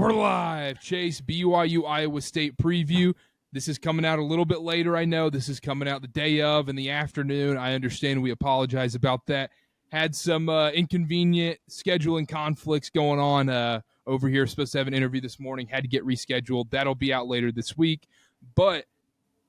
We're live. Chase, BYU Iowa State preview. This is coming out a little bit later, I know. This is coming out the day of in the afternoon. I understand. We apologize about that. Had some inconvenient scheduling conflicts going on over here. Supposed to have an interview this morning. Had to get rescheduled. That'll be out later this week. But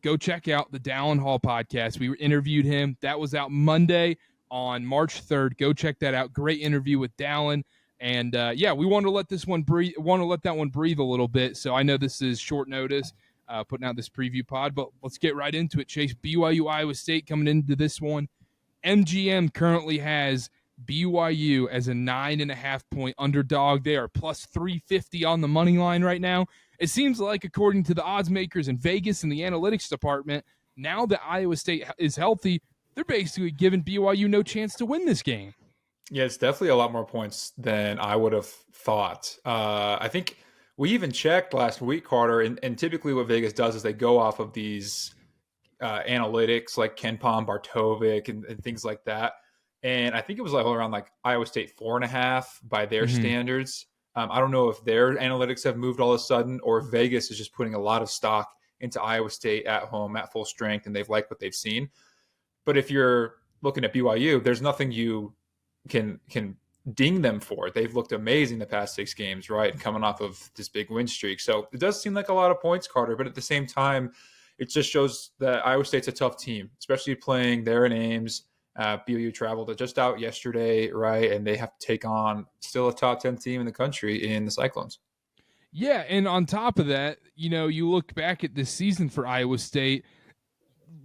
go check out the Dallin Hall podcast. We interviewed him. That was out Monday on March 3rd. Go check that out. Great interview with Dallin. And, we want to let that one breathe a little bit. So I know this is short notice, putting out this preview pod, but let's get right into it, Chase. BYU Iowa State coming into this one. MGM currently has BYU as a 9.5-point underdog. They are plus 350 on the money line right now. It seems like, according to the odds makers in Vegas and the analytics department, now that Iowa State is healthy, they're basically giving BYU no chance to win this game. Yeah, it's definitely a lot more points than I would have thought. I think we even checked last week, Carter, and typically what Vegas does is they go off of these analytics like KenPom, Bartovic, and things like that. And I think it was like around like Iowa State 4.5 by their standards. I don't know if their analytics have moved all of a sudden or if Vegas is just putting a lot of stock into Iowa State at home at full strength and they've liked what they've seen. But if you're looking at BYU, there's nothing you can ding them for. They've looked amazing the past 6 games, right? And coming off of this big win streak. So it does seem like a lot of points, Carter, but at the same time, it just shows that Iowa State's a tough team, especially playing there in Ames. BYU traveled just out yesterday, right? And they have to take on still a top 10 team in the country in the Cyclones. Yeah, and on top of that, you look back at this season for Iowa State,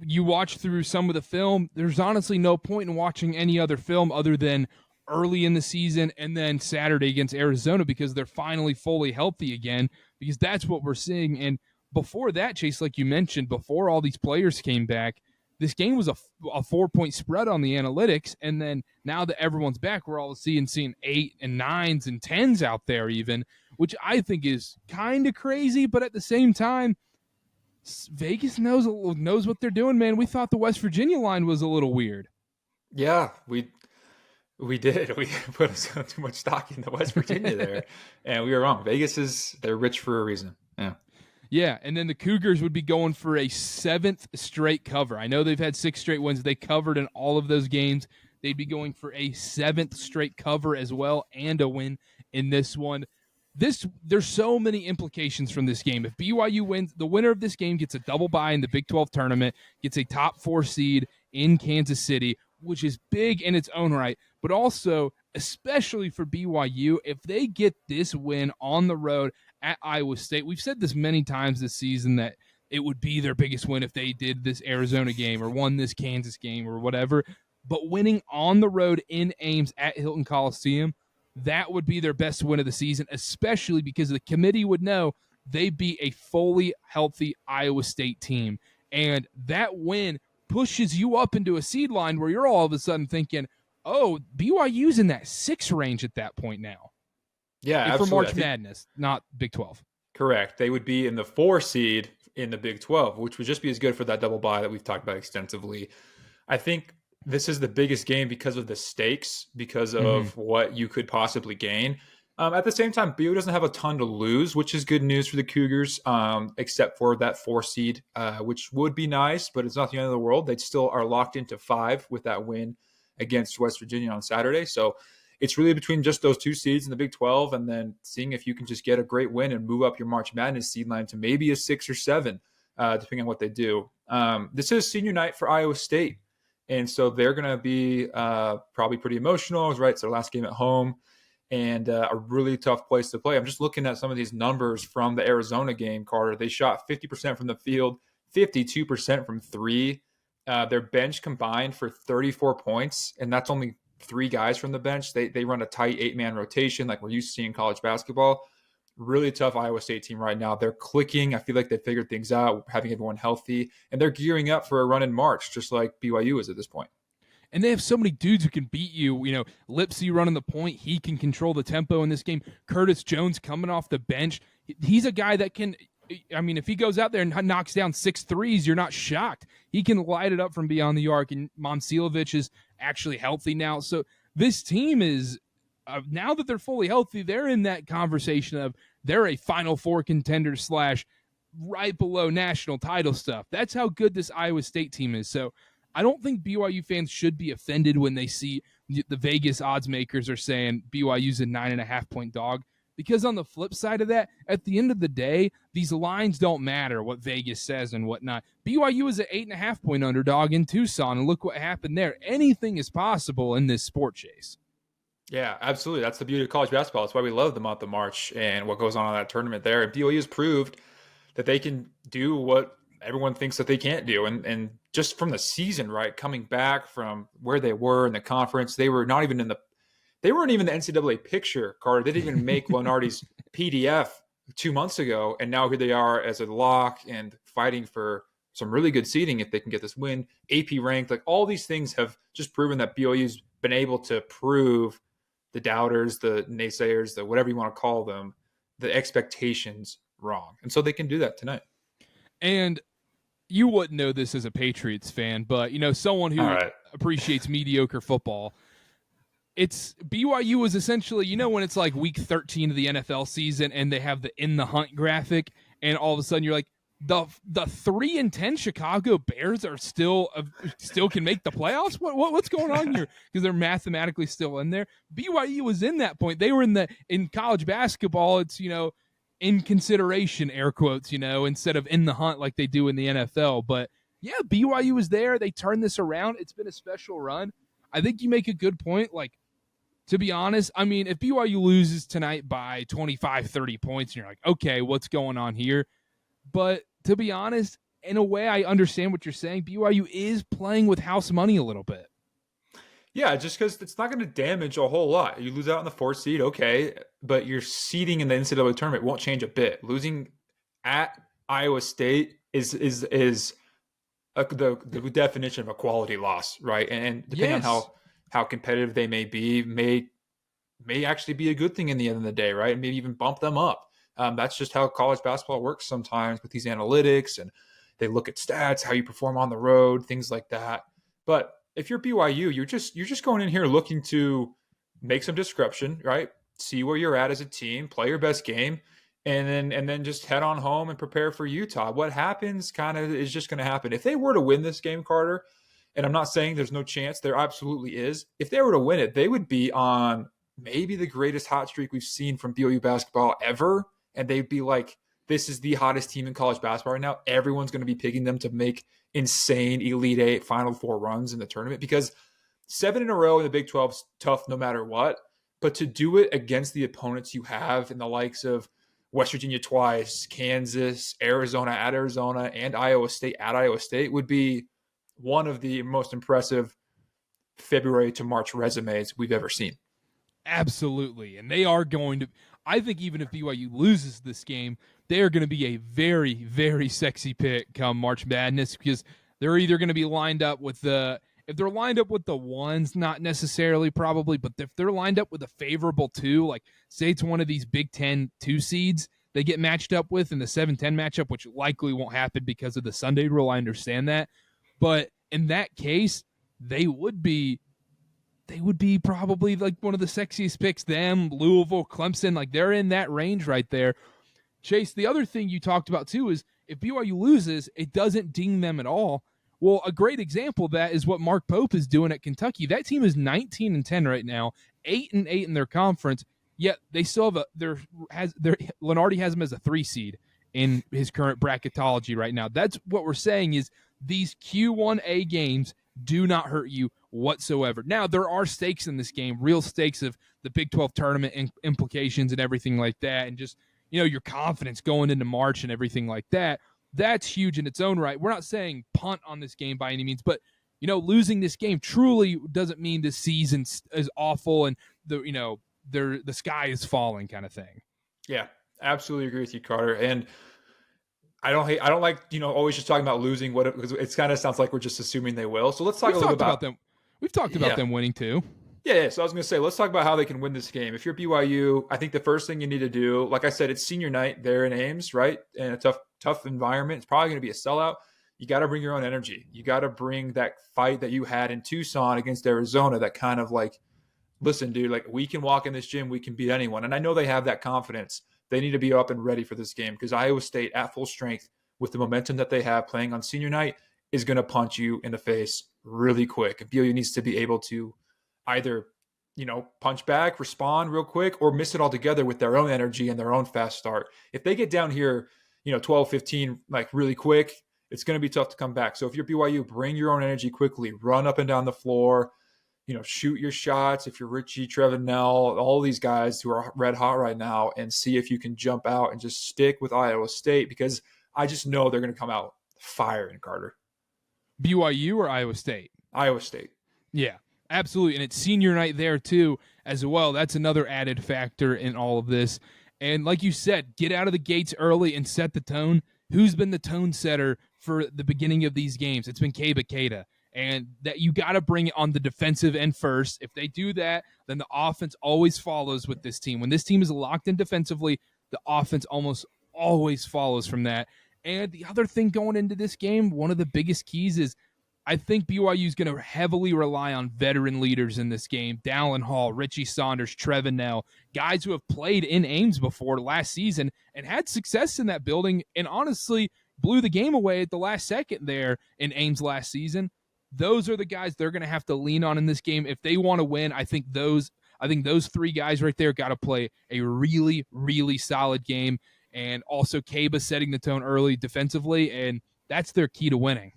you watch through some of the film, there's honestly no point in watching any other film other than early in the season and then Saturday against Arizona because they're finally fully healthy again, because that's what we're seeing. And before that, Chase, like you mentioned, before all these players came back, this game was a 4-point spread on the analytics, and then now that everyone's back, we're all seeing 8 and 9s and 10s out there even, which I think is kind of crazy, but at the same time, Vegas knows what they're doing, man. We thought the West Virginia line was a little weird. Yeah, we did. We put too much stock into West Virginia there, and we were wrong. They're rich for a reason. Yeah. Yeah, and then the Cougars would be going for a 7th straight cover. I know they've had 6 straight wins. They covered in all of those games. They'd be going for a 7th straight cover as well and a win in this one. There's so many implications from this game. If BYU wins, the winner of this game gets a double bye in the Big-12 tournament, gets a top 4 seed in Kansas City, which is big in its own right, but also, especially for BYU, if they get this win on the road at Iowa State, we've said this many times this season that it would be their biggest win if they did this Arizona game or won this Kansas game or whatever, but winning on the road in Ames at Hilton Coliseum, that would be their best win of the season, especially because the committee would know they beat a fully healthy Iowa State team. And that win pushes you up into a seed line where you're all of a sudden thinking, oh, BYU's in that 6 range at that point now. Yeah, absolutely. For March Madness, not Big 12. Correct. They would be in the 4 seed in the Big 12, which would just be as good for that double bye that we've talked about extensively. I think this is the biggest game because of the stakes, because of what you could possibly gain. At the same time, BYU doesn't have a ton to lose, which is good news for the Cougars, except for that 4 seed, which would be nice, but it's not the end of the world. They still are locked into 5 with that win against West Virginia on Saturday. So it's really between just those 2 seeds in the Big 12 and then seeing if you can just get a great win and move up your March Madness seed line to maybe a 6 or 7, depending on what they do. This is senior night for Iowa State. And so they're going to be probably pretty emotional, right? It's their last game at home and a really tough place to play. I'm just looking at some of these numbers from the Arizona game, Carter. They shot 50% from the field, 52% from 3. Their bench combined for 34 points, and that's only 3 guys from the bench. They run a tight 8-man rotation like we're used to seeing in college basketball. Really tough Iowa State team right now. They're clicking. I feel like they figured things out, having everyone healthy, and they're gearing up for a run in March, just like BYU is at this point. And they have so many dudes who can beat you. Lipsy running the point. He can control the tempo in this game. Curtis Jones coming off the bench. He's a guy that can, if he goes out there and knocks down 6 threes, you're not shocked. He can light it up from beyond the arc, and Momcilovic is actually healthy now. So this team is, now that they're fully healthy, they're in that conversation of they're a Final Four contender / right below national title stuff. That's how good this Iowa State team is. So I don't think BYU fans should be offended when they see the Vegas odds makers are saying BYU's a 9.5-point dog. Because on the flip side of that, at the end of the day, these lines don't matter what Vegas says and whatnot. BYU is an 8.5-point underdog in Tucson, and look what happened there. Anything is possible in this sport, Chase. Yeah, absolutely. That's the beauty of college basketball. That's why we love the month of March and what goes on in that tournament there. And BYU has proved that they can do what everyone thinks that they can't do. And just from the season, right, coming back from where they were in the conference, they weren't even the NCAA picture, Carter. They didn't even make Lenardi's PDF 2 months ago, and now here they are as a lock and fighting for some really good seeding if they can get this win. AP ranked, like all these things have just proven that BYU's been able to prove the doubters, the naysayers, the whatever you want to call them, the expectations wrong. And so they can do that tonight. And you wouldn't know this as a Patriots fan, but someone who appreciates mediocre football, it's BYU is essentially, when it's like week 13 of the NFL season and they have the in the hunt graphic, and all of a sudden you're like, the 3-10 Chicago Bears are still can make the playoffs. What's going on here? Because they're mathematically still in there. BYU was in that point. They were in college basketball. It's in consideration, air quotes, instead of in the hunt like they do in the NFL. But yeah, BYU was there. They turned this around. It's been a special run. I think you make a good point. Like, to be honest, I mean, if BYU loses tonight by 25, 30 points, and you're like, okay, what's going on here? But to be honest, in a way, I understand what you're saying. BYU is playing with house money a little bit. Yeah, just because it's not going to damage a whole lot. You lose out on the 4th seed, okay, but your seeding in the NCAA tournament won't change a bit. Losing at Iowa State is the definition of a quality loss, right? And depending on how competitive they may be, may actually be a good thing in the end of the day, right? And maybe even bump them up. That's just how college basketball works sometimes with these analytics, and they look at stats, how you perform on the road, things like that. But if you're BYU, you're just going in here looking to make some disruption, right? See where you're at as a team, play your best game, and then just head on home and prepare for Utah. What happens kind of is just going to happen. If they were to win this game, Carter, and I'm not saying there's no chance, there absolutely is. If they were to win it, they would be on maybe the greatest hot streak we've seen from BYU basketball ever. And they'd be like, this is the hottest team in college basketball right now. Everyone's going to be picking them to make insane Elite Eight, Final Four runs in the tournament, because 7 in a row in the Big-12 is tough no matter what. But to do it against the opponents you have in the likes of West Virginia twice, Kansas, Arizona at Arizona, and Iowa State at Iowa State would be one of the most impressive February to March resumes we've ever seen. Absolutely. And they are going to, I think even if BYU loses this game, they are going to be a very, very sexy pick come March Madness, because they're either going to be lined up with if they're lined up with the ones, not necessarily probably, but if they're lined up with a favorable 2, like say it's one of these Big Ten 2 seeds they get matched up with in the 7-10 matchup, which likely won't happen because of the Sunday rule. I understand that. But in that case, they would be probably like one of the sexiest picks. Them, Louisville, Clemson, like they're in that range right there. Chase, the other thing you talked about too is if BYU loses, it doesn't ding them at all. Well, a great example of that is what Mark Pope is doing at Kentucky. That team is 19-10 right now, 8-8 in their conference. Yet they still have Lenardi has them as a 3 seed in his current bracketology right now. That's what we're saying is these Q1A games do not hurt you whatsoever. Now, there are stakes in this game, real stakes of the Big 12 tournament implications and everything like that, and just, your confidence going into March and everything like that. That's huge in its own right. We're not saying punt on this game by any means, but, losing this game truly doesn't mean the season is awful and the sky is falling kind of thing. Yeah, absolutely agree with you, Carter. And I don't like, always just talking about losing because it kind of sounds like we're just assuming they will. So let's talk a little bit about them. We've talked about them winning too. Yeah. So I was going to say, let's talk about how they can win this game. If you're BYU, I think the first thing you need to do, like I said, it's senior night there in Ames, right? In a tough environment. It's probably going to be a sellout. You got to bring your own energy. You got to bring that fight that you had in Tucson against Arizona, that kind of like, listen, dude, like we can walk in this gym, we can beat anyone. And I know they have that confidence, they need to be up and ready for this game because Iowa State at full strength with the momentum that they have playing on senior night is going to punch you in the face really quick. BYU needs to be able to either, punch back, respond real quick, or miss it altogether with their own energy and their own fast start. If they get down here, 12, 15, like really quick, it's going to be tough to come back. So if you're BYU, bring your own energy quickly, run up and down the floor, shoot your shots. If you're Richie, Trevin Nell, all these guys who are red hot right now, and see if you can jump out and just stick with Iowa State, because I just know they're going to come out firing, Karter. BYU or Iowa State? Iowa State. Yeah, absolutely. And it's senior night there too as well. That's another added factor in all of this. And like you said, get out of the gates early and set the tone. Who's been the tone setter for the beginning of these games? It's been Keita. And that you got to bring it on the defensive end first. If they do that, then the offense always follows with this team. When this team is locked in defensively, the offense almost always follows from that. And the other thing going into this game, one of the biggest keys is I think BYU is going to heavily rely on veteran leaders in this game. Dallin Hall, Richie Saunders, Trevin Nell, guys who have played in Ames before last season and had success in that building and honestly blew the game away at the last second there in Ames last season. Those are the guys they're going to have to lean on in this game. If they want to win, I think those three guys right there got to play a really, really solid game. And also Keita setting the tone early defensively, and that's their key to winning.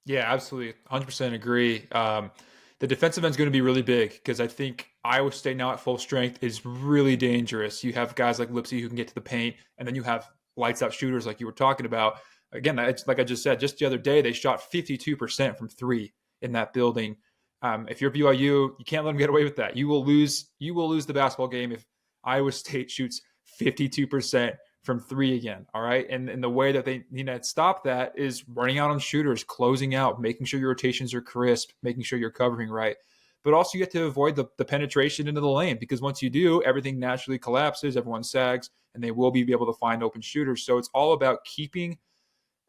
Yeah, absolutely. 100% agree. The defensive end is going to be really big because I think Iowa State now at full strength is really dangerous. You have guys like Lipsy who can get to the paint, and then you have lights-out shooters like you were talking about. Again, it's like I just said, just the other day, they shot 52% from three in that building. If you're BYU, you can't let them get away with that. You will lose the basketball game if Iowa State shoots 52% from three again. All right. And the way that they need to stop that is running out on shooters, closing out, making sure your rotations are crisp, making sure you're covering right. But also you have to avoid the penetration into the lane, because once you do, everything naturally collapses, everyone sags, and they will be able to find open shooters. So it's all about keeping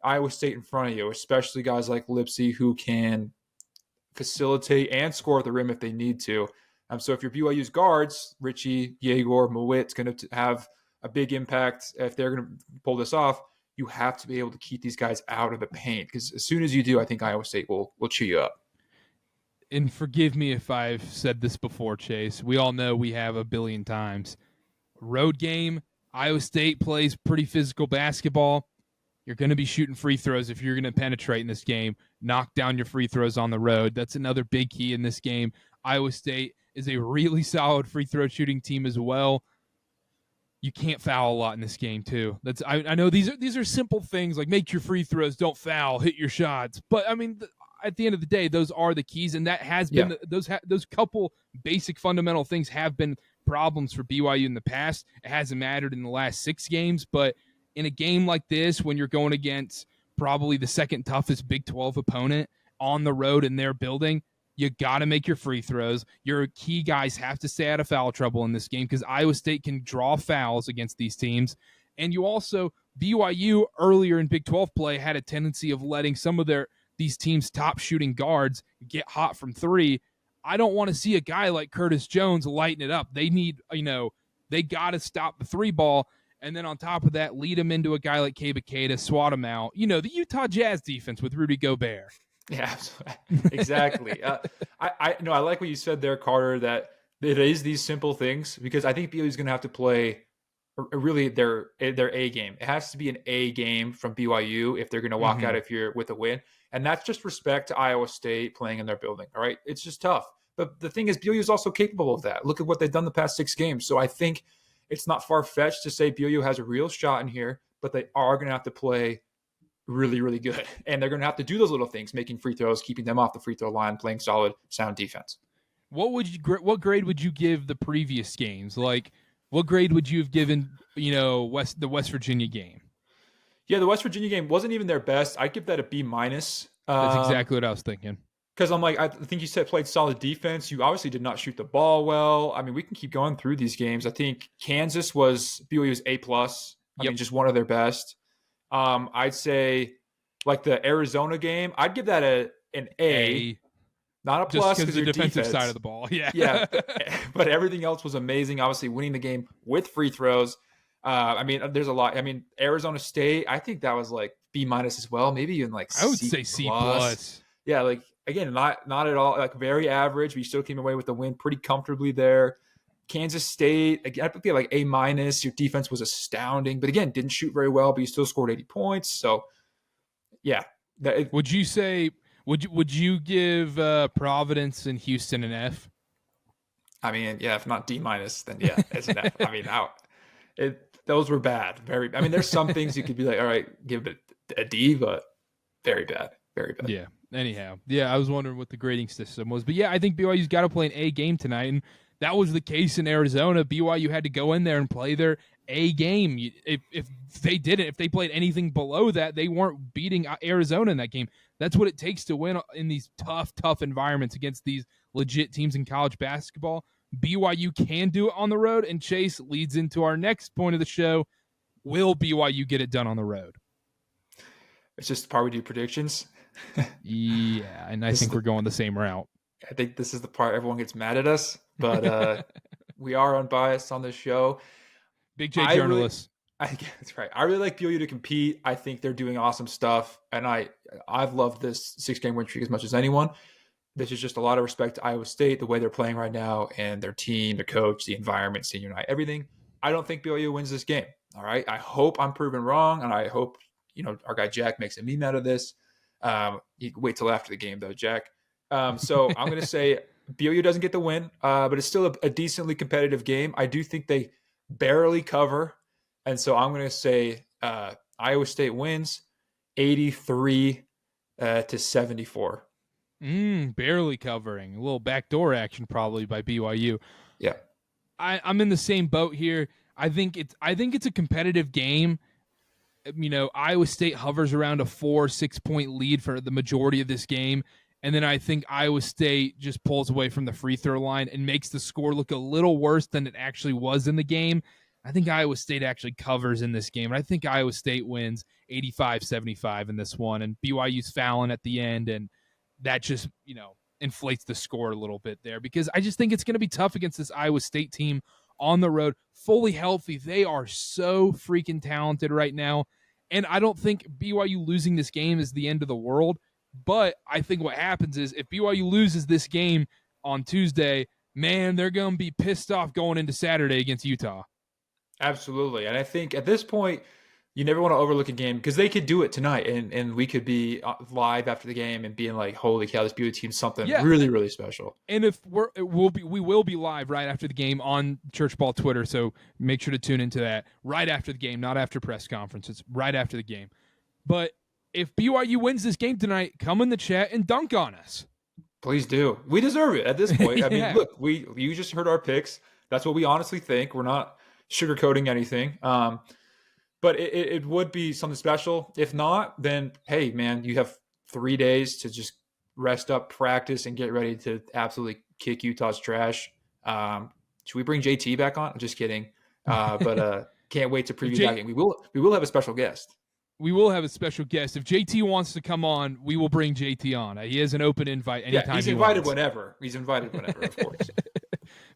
Iowa State in front of you, especially guys like Lipsy who can facilitate and score at the rim if they need to. So if your BYU's guards, Richie, Yegor, Mowit's going to have a big impact if they're going to pull this off, you have to be able to keep these guys out of the paint, because as soon as you do, I think Iowa State will chew you up. And forgive me if I've said this before, Chase. We all know we have a billion times. Road game, Iowa State plays pretty physical basketball. You're going to be shooting free throws if you're going to penetrate in this game. Knock down your free throws on the road. That's another big key in this game. Iowa State is a really solid free throw shooting team as well. You can't foul a lot in this game too. I know these are simple things like make your free throws, don't foul, hit your shots. But I mean, at the end of the day, those are the keys, and that has been those couple basic fundamental things have been problems for BYU in the past. It hasn't mattered in the last 6 games, but in a game like this, when you're going against probably the second toughest Big 12 opponent on the road in their building, you got to make your free throws. Your key guys have to stay out of foul trouble in this game because Iowa State can draw fouls against these teams. And you also, BYU earlier in Big 12 play had a tendency of letting some of these teams' top shooting guards get hot from three. I don't want to see a guy like Curtis Jones lighten it up. They need, they got to stop the three ball. And then on top of that, lead him into a guy like Keita, swat him out. The Utah Jazz defense with Rudy Gobert. Yeah, exactly. I like what you said there, Karter, that it is these simple things, because I think BYU is going to have to play really their A game. It has to be an A game from BYU if they're going to walk out if you're with a win. And that's just respect to Iowa State playing in their building. All right. It's just tough. But the thing is, BYU is also capable of that. Look at what they've done the past 6 games. So I think it's not far-fetched to say BYU has a real shot in here, but they are going to have to play really, really good. And they're going to have to do those little things, making free throws, keeping them off the free throw line, playing solid, sound defense. What grade would you give the previous games? Like, what grade would you have given, the West Virginia game? Yeah, the West Virginia game wasn't even their best. I'd give that a B-. That's exactly what I was thinking. Because I'm like, I think you said played solid defense. You obviously did not shoot the ball well. I mean, we can keep going through these games. I think Kansas was BYU's A+. I mean, just one of their best. I'd say like the Arizona game, I'd give that an A. Not a plus because the defensive side of the ball. Yeah. Yeah. But everything else was amazing. Obviously winning the game with free throws. I mean, there's a lot. I mean, Arizona State, I think that was like B- as well, maybe even like I would say C plus. Yeah, like again, not at all like very average. We still came away with the win pretty comfortably there. Kansas State, again, I think like A-. Your defense was astounding, but again, didn't shoot very well, but you still scored 80 points. So yeah. Would you say would you give Providence and Houston an F? I mean, yeah, if not D-, then yeah, it's an F. I mean, those were bad. Very. I mean, there's some things you could be like, all right, give it a D, but very bad, very bad. Yeah. Anyhow, yeah, I was wondering what the grading system was, but yeah, I think BYU's got to play an A game tonight, and that was the case in Arizona. BYU had to go in there and play their A game. If they didn't, if they played anything below that, they weren't beating Arizona in that game. That's what it takes to win in these tough environments against these legit teams in college basketball. BYU can do it on the road, and Chase leads into our next point of the show. Will BYU get it done on the road? It's just the part we do predictions. Yeah, and I think we're going the same route. I think this is the part everyone gets mad at us, but we are unbiased on this show. Big J journalists. That's right. I really like BYU to compete. I think they're doing awesome stuff, and I've loved this 6-game win streak as much as anyone. This is just a lot of respect to Iowa State, the way they're playing right now, and their team, the coach, the environment, senior night, everything. I don't think BYU wins this game. All right. I hope I'm proven wrong, and I hope our guy Jack makes a meme out of this. You can wait till after the game, though, Jack. So I'm going to say BYU doesn't get the win, but it's still a decently competitive game. I do think they barely cover, and so I'm going to say Iowa State wins 83 to 74. Barely covering. A little backdoor action probably by BYU. Yeah. I'm in the same boat here. I think it's a competitive game. Iowa State hovers around a 4-6 point lead for the majority of this game. And then I think Iowa State just pulls away from the free throw line and makes the score look a little worse than it actually was in the game. I think Iowa State actually covers in this game. And I think Iowa State wins 85-75 in this one. And BYU's fouling at the end. And that just, inflates the score a little bit there, because I just think it's going to be tough against this Iowa State team on the road, fully healthy. They are so freaking talented right now. And I don't think BYU losing this game is the end of the world. But I think what happens is if BYU loses this game on Tuesday, man, they're going to be pissed off going into Saturday against Utah. Absolutely. And I think at this point, you never want to overlook a game, because they could do it tonight, and we could be live after the game and being like, holy cow, this BYU team's something really, really special. And if we will be live right after the game on Church Ball Twitter, so make sure to tune into that right after the game, not after press conferences, right after the game. But if BYU wins this game tonight, come in the chat and dunk on us. Please do. We deserve it at this point. I mean, look, you just heard our picks. That's what we honestly think. We're not sugarcoating anything. But it would be something special. If not, then, hey, man, you have 3 days to just rest up, practice, and get ready to absolutely kick Utah's trash. Should we bring JT back on? I'm just kidding. But can't wait to preview that game. We will have a special guest. We will have a special guest. If JT wants to come on, we will bring JT on. He has an open invite anytime he's invited whenever. He's invited whenever, of course.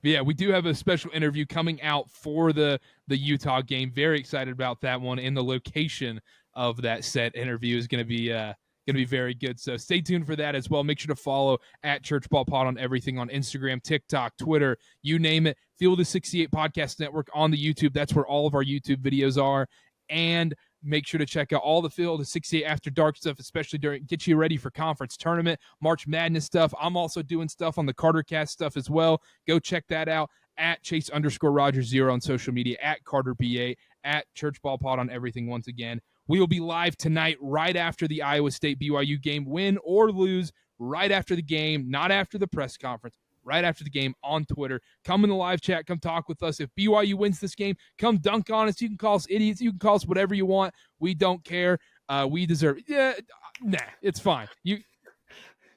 Yeah, we do have a special interview coming out for the Utah game. Very excited about that one, and the location of that set interview is going to be very good. So stay tuned for that as well. Make sure to follow at Church Ball Pod on everything on Instagram, TikTok, Twitter, you name it. Field of 68 Podcast Network on the YouTube. That's where all of our YouTube videos are. And make sure to check out all the Field of 68 After Dark stuff, especially get you ready for conference tournament, March Madness stuff. I'm also doing stuff on the CarterCast stuff as well. Go check that out at Chase_Rogers0 on social media, at CarterBA, at Church Ball Pod on everything once again. We will be live tonight right after the Iowa State BYU game, win or lose, right after the game, not after the press conference. Right after the game on Twitter. Come in the live chat. Come talk with us. If BYU wins this game, come dunk on us. You can call us idiots. You can call us whatever you want. We don't care. We deserve it. Yeah, nah, it's fine.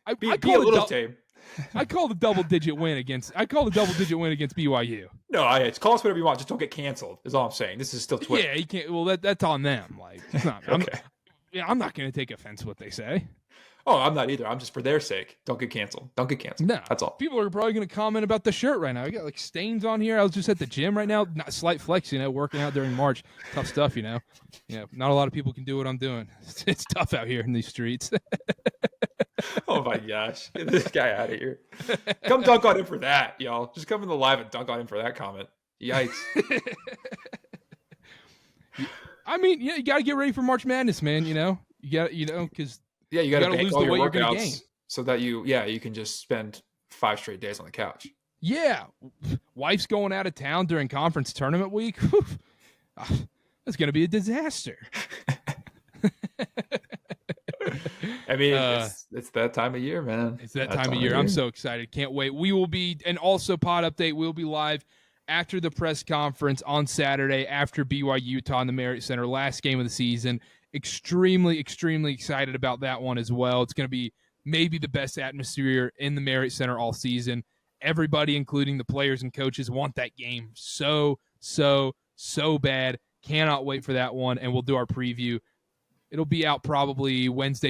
I call the double-digit win against BYU. No, call us whatever you want. Just don't get canceled is all I'm saying. This is still Twitter. Yeah, you can't. Well, that's on them. Like, it's not, okay. I'm not going to take offense to what they say. Oh, I'm not either. I'm just for their sake. Don't get canceled. Don't get canceled. No, that's all. People are probably going to comment about the shirt right now. I got like stains on here. I was just at the gym right now. Not slight flex, working out during March. Tough stuff, not a lot of people can do what I'm doing. It's tough out here in these streets. Oh my gosh, get this guy out of here. Come dunk on him for that, y'all. Just come in the live and dunk on him for that comment. Yikes. I mean, you got to get ready for March Madness, man. You got, because you got to lose the weight you're going to gain, so that you can just spend 5 straight days on the couch. Yeah, wife's going out of town during conference tournament week. That's going to be a disaster. I mean, it's that time of year, man. It's that time of year. I'm so excited. Can't wait. We will be, and also pod update, we'll be live after the press conference on Saturday after BYU Utah in the Marriott Center, last game of the season. Extremely, extremely excited about that one as well. It's going to be maybe the best atmosphere in the Marriott Center all season. Everybody, including the players and coaches, want that game so bad. Cannot wait for that one, and we'll do our preview. It'll be out probably Wednesday.